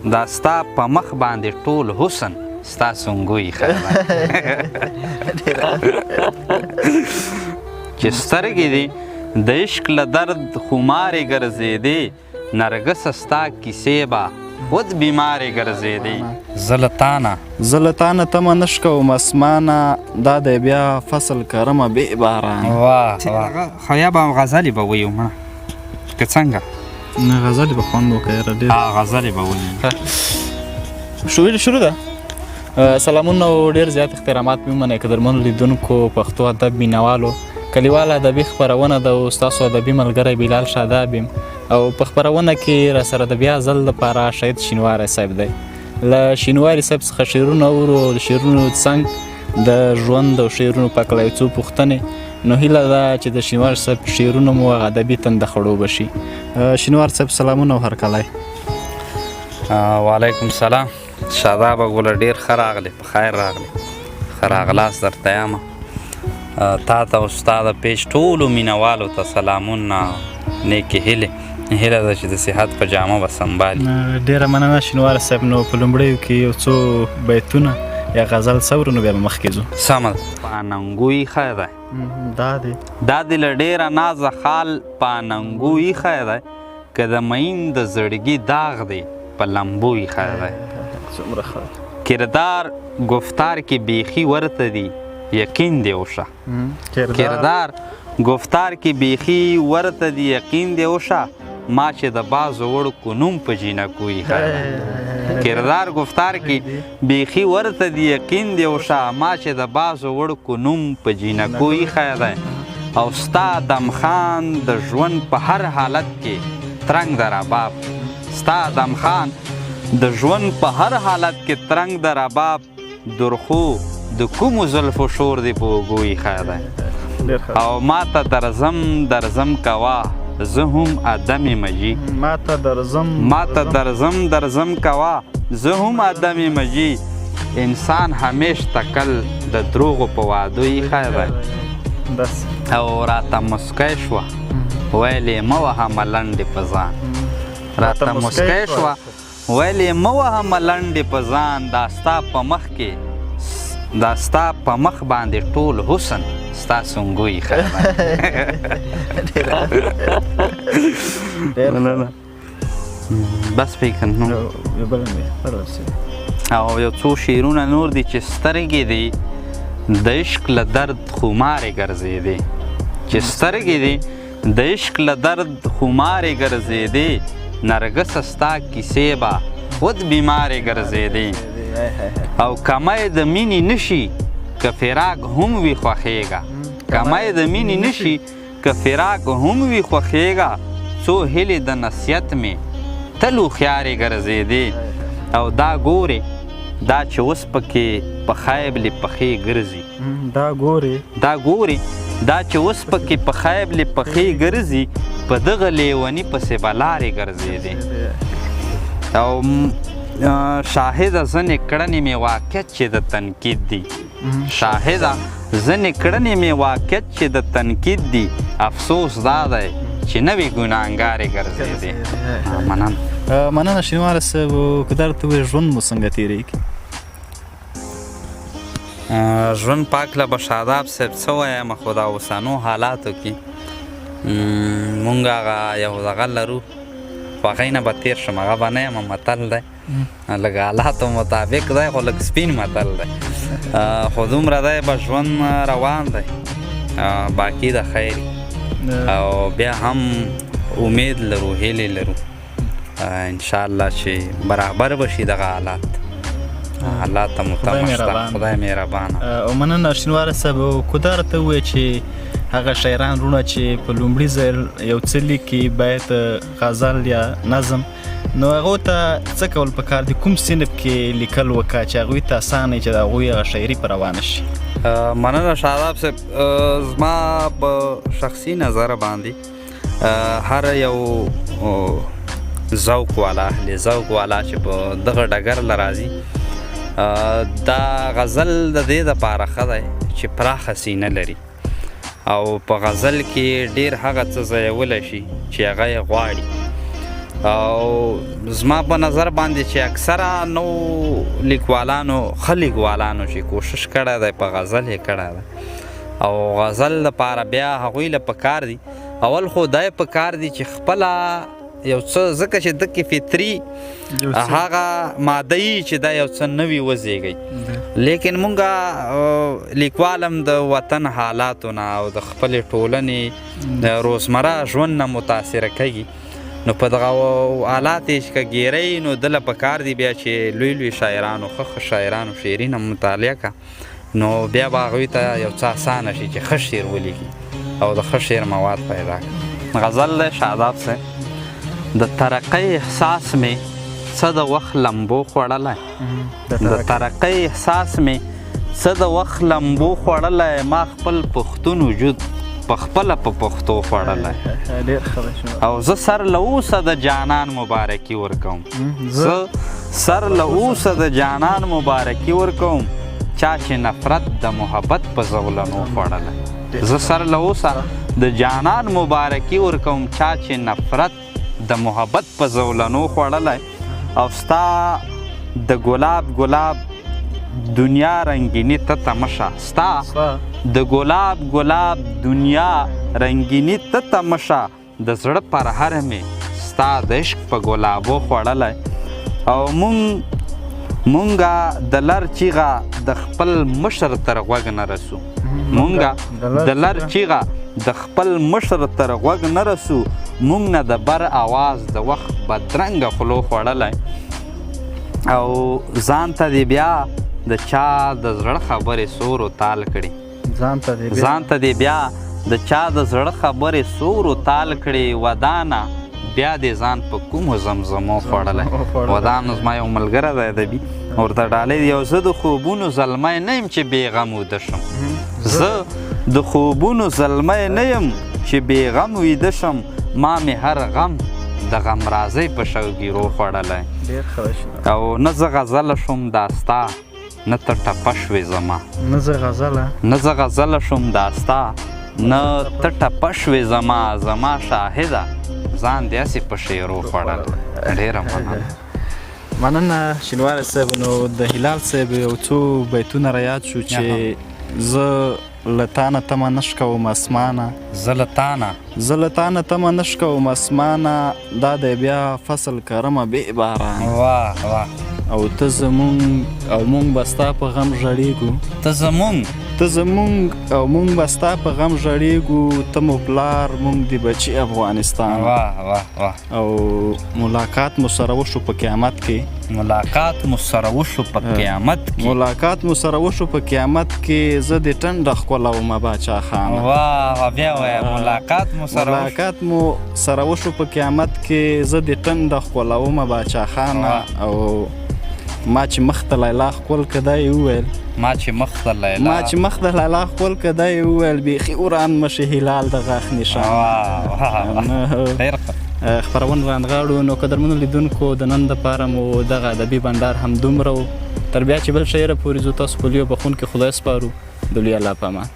دا ستا په مخ باندې ټول حسن ستا سونګوي خیر چې سترګې دي د عشق له درد خمارې ګرځېدې نرګس ستا کیسې به خود بیمارې ګرځېدې زه له تانه تمه نش کوم اسمانه دا دی بیا فصل کرمه بې باران خو یا به غزلې به ویو مړه که څنګه نه غزلې به خوند وکړه یاره ډېر غزلې به ویو شروع ده سلامونه او ډېر زیات احترامات مې ومنئ قدرمنو لیدونکو پښتو ادب مینوالو کلیوال ادبي خپرونه ده او ستاسو ادبي ملګری بلال شاداب یم او په خپرونه کې راسره د بیا ځل دپاره شهید شینواری صاحب دی له شینواري صاحب څخه شعرونه اورو د شعرونو څنګ د ژوند او شعرونو په هکله یو څو پوښتنې نو هیله ده چې د شینواري صاحب شعرونه مو هغه ادبي تنده خړوبه شي شینواري صاحب سلامونه او هرکلی وعلیکم سلام شادابه ګوله ډېر ښه راغلی په خیر راغلی ښه راغلاست درته یمه تا ته او ستا د پیج ټولو مینهوالو ته سلامونه نیکې هیلې هیله ده چې د صحت په جامه به سنبالي ډېره مننه شینواري صاحب نو په لومړیو کې یو څو بیتونه یا غزل څورو نو بیا به مخکې ځو سمه ده پاننګو ایښی دی دا دې له ډېره نازه خال پاننګو ایښی دی که د مین د زړګي داغ دی په لمبو ایښی دی کردار گفتار کې بیخي ورته دی یقین دی اوشه کردار گفتار کې بیخي ورته دی یقین دی اوشه ما چې د بعضو وړکو نوم په جینکو ایښی دی کردار گفتار کې بیخي ورته دی یقین دی اوشه ما چې د بعضو وړکو نوم په جینکو ایښی دی او ستا دمخان د ژوند په هر حالت کې ترنګ د رباب ستا دمخان د ژوند په هر حالت کې ترنګ د رباب درخو د کومو زلفو شور دی په اوږو ایښی دی او ما ته درزم کوه زه هم ادم مجی ما ته درزم کوه زه هم ادم مجی انسان همیش تکل د دروغو په وعدو ایښی دی او راته مسکی شوه ویلې مه وهمه لنډې په ځان راته مسکی شوه ویلې مه وهمه لنډې په ځان دا ستا په مخ باندې ټول حسن ستا سونګو ایښی بس فکر نو او یو څو شعرونه نور دي چې سترګې دي د عشق له درد خمارې ګرځېدې چې سترګې دي د عشق له درد خمارې ګرځېدې نرګسه ستا کیسې به خود بیمارې ګرځېدې او کمی د مینې نشي که فراق هم وي خوښېږه کمی د مینې نشي که فراق هم وي خوښېږه څو هیلې د نصیحت مې تل هوښیارې ګرځېدې او دا ګورې دا چې اوس پکې په خیبلې پښې ګرځي دا ګورې دا چې اوس پکې په خیبلې پښې ګرځي په دغه لیوني پسې به لارې ګرځېدې او شاهده ځنې کړنې مې واقعیت چې د تنقید دي شاهده ځنې کړنې مې واقعیت چې د تنقید دي افسوس دا دی چې نوې ګناهګارې ګرځېدې مننه شینواري صاحب که درته ووایي ژوند مو څنګه تېرېږي ژوند پاک له به شاداب صاحب څه وایم خو دا اوسنو حالاتو کې مونږ هغه یو دغه لرو خو هغې نه به تېر شم هغه به نه یم متل دی لږ حالاتو مطابق دی خو لږ سپین متل دی خو دومره دی به ژوند روان دی باقي د خیر او بیا هم امید لرو هیلې لرو انشاءالله چې برابر به شي دغه حالات الله ته متمه شته خدای مهربانه او مننه شینواري صاحب که درته ووایي چې هغه شاعران وروڼه چې په لومړي ځل یو څه لیکي باید غزل یا نظم نو هغو ته څه کول پکار دي کوم صنف کې لیکل وکړه چې هغوی ته اسانه وي چې د هغوی هغه شاعري په روانه شي مننه شاداب صاحب زما په شخصي نظر باندې هر یو ذوق والا اهل ذوق والا چې په دغه ډګر له راځي دا غزل د دې دپاره ښه دی چې پراخه سینه لري او په غزل کې ډېر هغه څه ځایولی شي چې هغه یې غواړي او زما په نظر باندې چې اکثره نو لیکوالانو ښه لیکوالانو چې کوشش کړی دی په غزل یې کړی دی او غزل لپاره بیا هغوی له پکار دي اول خو دا یې پکار دي چې خپله یو څه ځکه چې دکې فطري هغه ماده یي چې دا یو څه نوي وزیږئ لیکن مونږ لیکوال هم د وطن حالاتو نه او د خپلې ټولنې د روزمره ژوند نه متاثره کیږي نو په دغه حالات یې چې که ګیری نو دله پکار دي بیا چې لوی لوی شاعرانو ښه شاعرانو شعرونه مطالعه که نو بیا به هغوی ته یو څه اسانه شي چې ښه شعر ولیکي او د ښه شعر مواد پیدا کړي غزل دی شاداب صاحب د ترقۍ احساس مې څه د وخت لمبو خوړلی د ترقۍ احساس مې څه د وخت لمبو خوړلی ما خپل پښتون وجود پخپله په پښتو خوړلی او زه سر له اوسه د جانان مبارکي ورکوم زه سر له اوسه د جانان مبارکي ورکوم چا چې نفرت د محبت په زولنو خوړلی زه سر له اوسه د جانان مبارکي ورکوم چا چې نفرت د محبت په زولنو خوړلی او ستا د ګلاب ګلاب دنیا رنگینی ته تمشه ستا د ګلاب ګلاب دنیا رنگینی ته تمشه د زړه پر هر مې ستا د عشق په ګلابو خوړلی او مونږه د لر چیغه د خپل مشر تر غوږ نه رسو مونږه د لر چیغه د خپل مشر تر غوږ نه رسو مونږ نه د بر آواز د وخت بدرنګه خولو خوړلی او ځان ته دې بیا د چا د زړه خبرې سور و تال کړي ځان ته دې بیا د چا د زړه خبرې سور و تال کړي ودانه بیا دې ځان په کومو زمزمو خوړلی ودان زما یو ملګری دی ادبي ورته ډالۍ دی یو زه د خوبونو زلمی نه یم چې بېغم ویده شم زه د خوبونو زلمی نه یم چې بېغم ویده شم ما مې هر غم د غمرازۍ په شوګیرو خوړلی او نه زه غزله شوم دا ستا نه ته ټپه شوې زما نه زه غزله شوم دا ستا نه ته ټپه شوې زما شاهده ځان دې هسې په شعرو خوړلی ډېره مننه شینواری صاحب نو د هلال صاحب یو څو بیتونه رایاد شو چې زه له تانه تمه نش کوم اسمانه زه له تانه تمه نش کوم اسمانه دا دی بیا فصل کرمه بې باران واه واه او ته زمونږ او مونږ به ستا په غم ژړېږو ته زمونږ او مونږ به ستا په غم ژړېږو ته مو پلار مونږ د بچي افغانستان واه واه واه او ملاقات مو سره وشو په قیامت کې ملاقات مو سره وشو په قیامت کې زه د ټنډه ښکلومه باچا خانه واه بیا وایه ملاقات مو سره وشو په قیامت کې زه د ټنډه ښکلومه باچا خانه او ما چې مخ ته لیلا ښکل که دا یې وویل ما چې مخ ته لیلا ښکل که دا یې وویل بیخي وران مشي هلال د غاښ نشان خپرونه رانغاړو نو قدرمنو لیدونکو د نن دپاره مو دغه ادبي بنډار همدومره و تر بیا چې بل شعره پورې ځو تاسو په لیو بخونکي خدای سپارو د لوی الله په امان